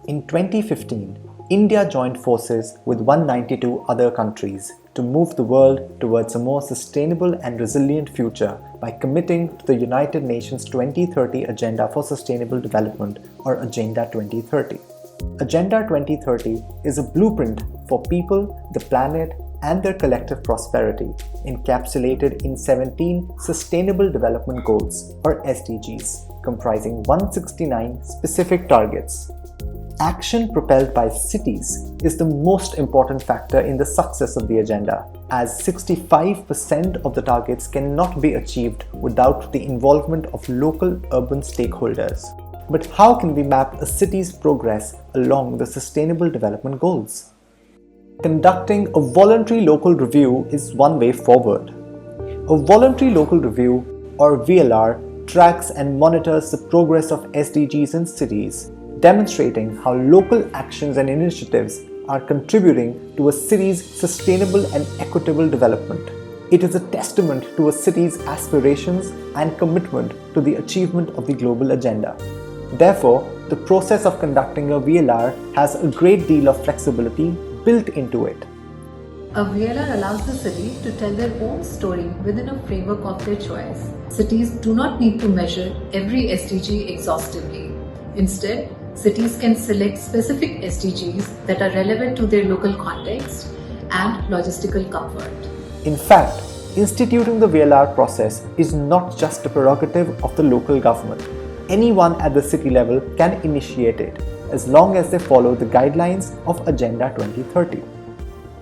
In 2015, India joined forces with 192 other countries to move the world towards a more sustainable and resilient future by committing to the United Nations 2030 Agenda for Sustainable Development, or Agenda 2030. Agenda 2030 is a blueprint for people, the planet, and their collective prosperity, encapsulated in 17 Sustainable Development Goals, or SDGs, comprising 169 specific targets. Action propelled by cities is the most important factor in the success of the agenda, as 65% of the targets cannot be achieved without the involvement of local urban stakeholders. But how can we map a city's progress along the Sustainable Development Goals? Conducting a voluntary local review is one way forward. A voluntary local review, or VLR, tracks and monitors the progress of SDGs in cities, demonstrating how local actions and initiatives are contributing to a city's sustainable and equitable development. It is a testament to a city's aspirations and commitment to the achievement of the global agenda. Therefore, the process of conducting a VLR has a great deal of flexibility built into it. A VLR allows the city to tell their own story within a framework of their choice. Cities do not need to measure every SDG exhaustively. Instead, cities can select specific SDGs that are relevant to their local context and logistical comfort. In fact, instituting the VLR process is not just a prerogative of the local government. Anyone at the city level can initiate it, as long as they follow the guidelines of Agenda 2030.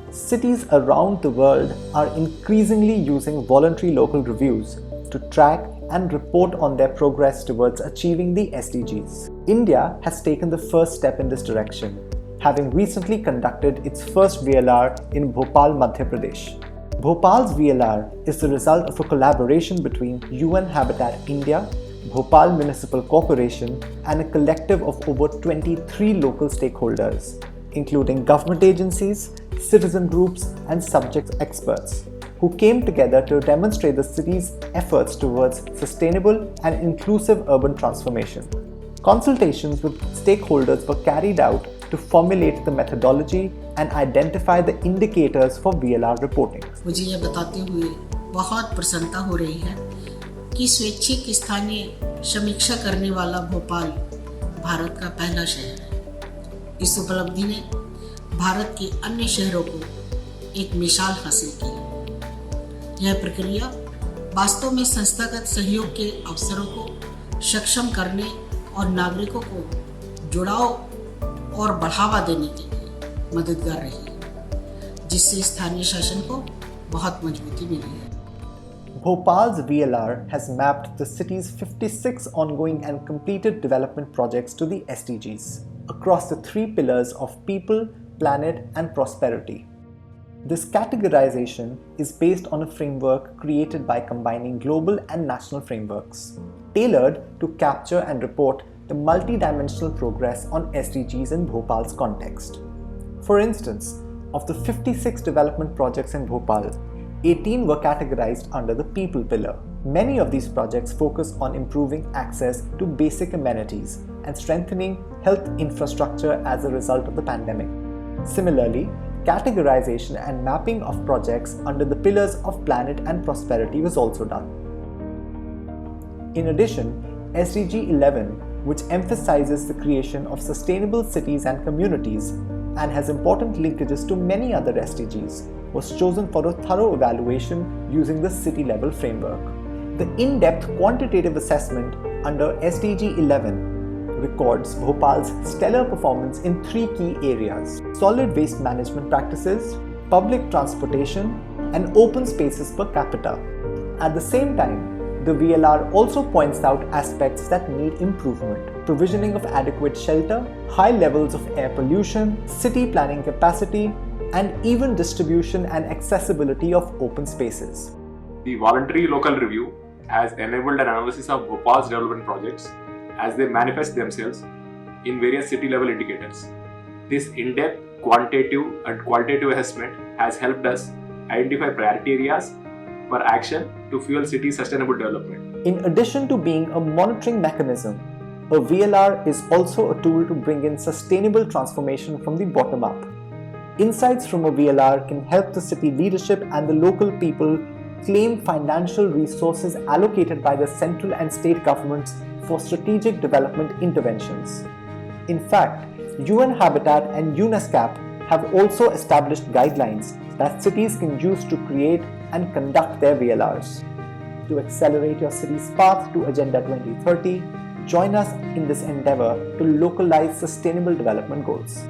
Cities around the world are increasingly using voluntary local reviews to track and report on their progress towards achieving the SDGs. India has taken the first step in this direction, having recently conducted its first VLR in Bhopal, Madhya Pradesh. Bhopal's VLR is the result of a collaboration between UN Habitat India, Bhopal Municipal Corporation, and a collective of over 23 local stakeholders, including government agencies, citizen groups, and subject experts, who came together to demonstrate the city's efforts towards sustainable and inclusive urban transformation. Consultations with stakeholders were carried out to formulate the methodology and identify the indicators for VLR reporting. मुझे यह बताते हुए बहुत प्रसन्नता हो रही है कि स्वैच्छिक स्थानीय समीक्षा करने वाला भोपाल भारत का पहला शहर है। इस उपलब्धि ने भारत के अन्य शहरों को एक मिसाल हासिल की है। यह प्रक्रिया वास्तव में संस्थागत सहयोग के अवसरों को सक्षम करने और नागरिकों को जुड़ाव और बढ़ावा देने के लिए मददगार रही है, जिससे स्थानीय शासन को बहुत मजबूती मिली है। Bhopal's VLR has mapped the city's 56 ongoing and completed development projects to the SDGs across the three pillars of people, planet, and prosperity. This categorization is based on a framework created by combining global and national frameworks, tailored to capture and report the multidimensional progress on SDGs in Bhopal's context. For instance, of the 56 development projects in Bhopal, 18 were categorized under the people pillar. Many of these projects focus on improving access to basic amenities and strengthening health infrastructure as a result of the pandemic. Similarly, categorization and mapping of projects under the pillars of planet and prosperity was also done. In addition, SDG 11, which emphasizes the creation of sustainable cities and communities and has important linkages to many other SDGs, was chosen for a thorough evaluation using the city-level framework. The in-depth quantitative assessment under SDG 11 records Bhopal's stellar performance in three key areas: solid waste management practices, public transportation, and open spaces per capita. At the same time, the VLR also points out aspects that need improvement: provisioning of adequate shelter, high levels of air pollution, city planning capacity, and even distribution and accessibility of open spaces. The Voluntary Local Review has enabled an analysis of Bhopal's development projects as they manifest themselves in various city-level indicators. This in-depth quantitative and qualitative assessment has helped us identify priority areas for action to fuel city sustainable development. In addition to being a monitoring mechanism, A VLR is also a tool to bring in sustainable transformation from the bottom up. Insights from a VLR can help the city leadership and the local people claim financial resources allocated by the central and state governments for strategic development interventions. In fact, UN Habitat and UNESCAP have also established guidelines that cities can use to create and conduct their VLRs. To accelerate your city's path to Agenda 2030, join us in this endeavor to localize sustainable development goals.